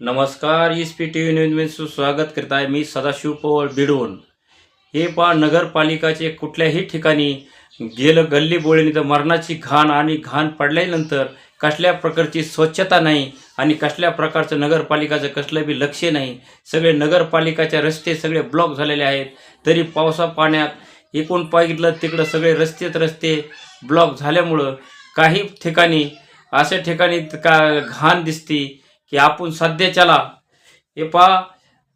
नमस्कार. ESP TV न्यूजमध्ये स्वागत करत आहे. मी सदाशिव पवार बिडवून. हे पहा, नगरपालिकाचे कुठल्याही ठिकाणी गेलं गल्ली बोळीने तर मरणाची घाण आणि घाण पडल्यानंतर कसल्या प्रकारची स्वच्छता नाही आणि कसल्या प्रकारचं नगरपालिकाचं कसलं बी लक्ष नाही. सगळे नगरपालिकाचे रस्ते सगळे ब्लॉक झालेले आहेत. तरी पावसा पाण्यात एकूण पाहिलं तिकडं सगळे रस्ते ब्लॉक झाल्यामुळं काही ठिकाणी अशा ठिकाणी का घाण दिसती की आपण सध्याच्याला हे पहा,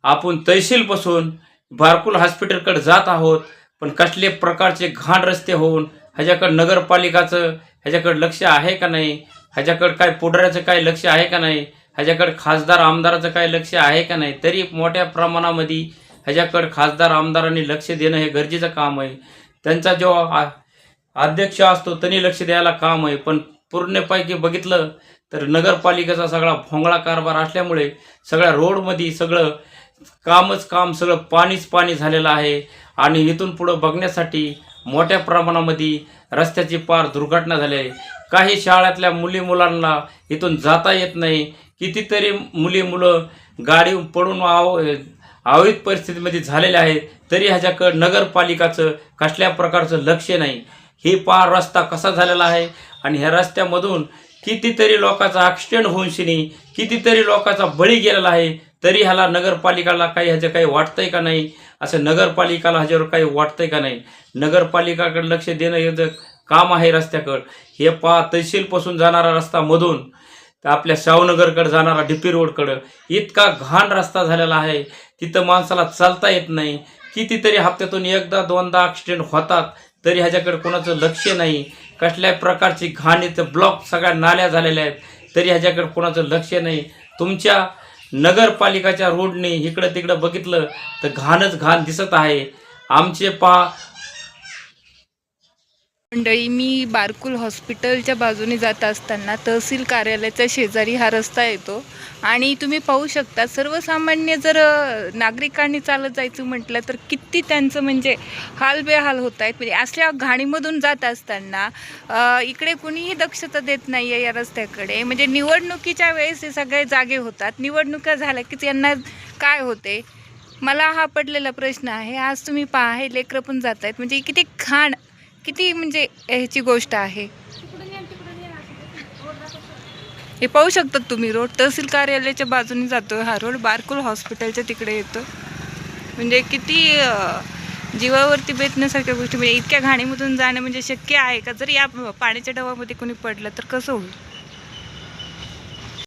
आपण तहसीलपासून बारकुल हॉस्पिटलकडे जात आहोत, पण कसले प्रकारचे घाण रस्ते होऊन ह्याच्याकडे नगरपालिकाचं ह्याच्याकडे लक्ष आहे का नाही, ह्याच्याकडे काय पुढाऱ्याचं काय लक्ष आहे का नाही, ह्याच्याकडे खासदार आमदाराचं काय लक्ष आहे का नाही. तरी मोठ्या प्रमाणामध्ये ह्याच्याकडे खासदार आमदारांनी लक्ष देणं हे गरजेचं काम आहे. त्यांचा जो अध्यक्ष असतो त्यांनी लक्ष द्यायला काम आहे. पण पूर्णपैकी बघितलं तर नगरपालिकेचा सगळा भोंगळा कारभार असल्यामुळे सगळ्या रोडमध्ये सगळं काम सगळं पाणी झालेलं आहे. आणि इथून पुढं बघण्यासाठी मोठ्या प्रमाणामध्ये रस्त्याची पार दुर्घटना झाली आहे. काही शाळेतल्या मुलांना इथून जाता येत नाही. कितीतरी मुलं गाडी पडून अवैध परिस्थितीमध्ये झालेले आहेत. तरी ह्याच्याकडं नगरपालिकाचं कसल्या प्रकारचं लक्ष नाही. हे पार रस्ता कसा झालेला आहे आणि ह्या रस्त्यामधून कितीतरी लोकांचा ॲक्सिडेंट होऊन शिनी, कितीतरी लोकांचा बळी गेलेला आहे. तरी ह्याला नगरपालिकाला काही ह्याचं काही वाटतंय का नाही, असं नगरपालिकाला ह्याच्यावर काही वाटतंय का नाही. नगरपालिकाकडे लक्ष देणं याचं काम आहे रस्त्याकडं. हे पहा, तहसीलपासून जाणारा रस्ता मधून तर आपल्या शाहूनगरकडे जाणारा DP रोडकडं इतका घाण रस्ता झालेला आहे. तिथं माणसाला चालता येत नाही. कितीतरी हप्त्यातून एकदा दोनदा ॲक्सिडेंट होतात. तरी ह्याच्याकडे कोणाचं लक्ष नाही. कसल्या प्रकारची घाण इथं ब्लॉक सगळ्या नाल्या झालेल्या आहेत. तरी ह्याच्याकडे कोणाचं लक्ष नाही. तुमच्या नगरपालिकाच्या रोडने इकडं तिकडं बघितलं तर घाणच घाण दिसत आहे. आमचे पहा मंडळी, मी बारकुल हॉस्पिटलच्या बाजूने जात असताना तहसील कार्यालयाच्या शेजारी हा रस्ता येतो आणि तुम्ही पाहू शकता सर्वसामान्य जर नागरिकांनी चालत जायचं म्हटलं तर किती त्यांचं म्हणजे हाल बेहाल होत आहेत. म्हणजे असल्या घाणीमधून जात असताना इकडे कुणीही दक्षता देत नाही आहे या रस्त्याकडे. म्हणजे निवडणुकीच्या वेळेस हे सगळे जागे होतात. निवडणुका झाल्या की यांना काय होते, मला हा पडलेला प्रश्न आहे. आज तुम्ही पहा, हे लेकरं पण जात आहेत. म्हणजे किती घाण, किती म्हणजे ह्याची गोष्ट आहे. हे पाहू शकतात तुम्ही, रोड तहसील कार्यालयाच्या बाजूने जातो हा रोड, बारकुल हॉस्पिटलच्या तिकडे येतो. म्हणजे किती जीवावरती बेतण्यासारख्या गोष्टी. म्हणजे इतक्या घाणीमधून जाणं म्हणजे शक्य आहे का? जर या पाण्याच्या डबामध्ये कोणी पडलं तर कसं होईल.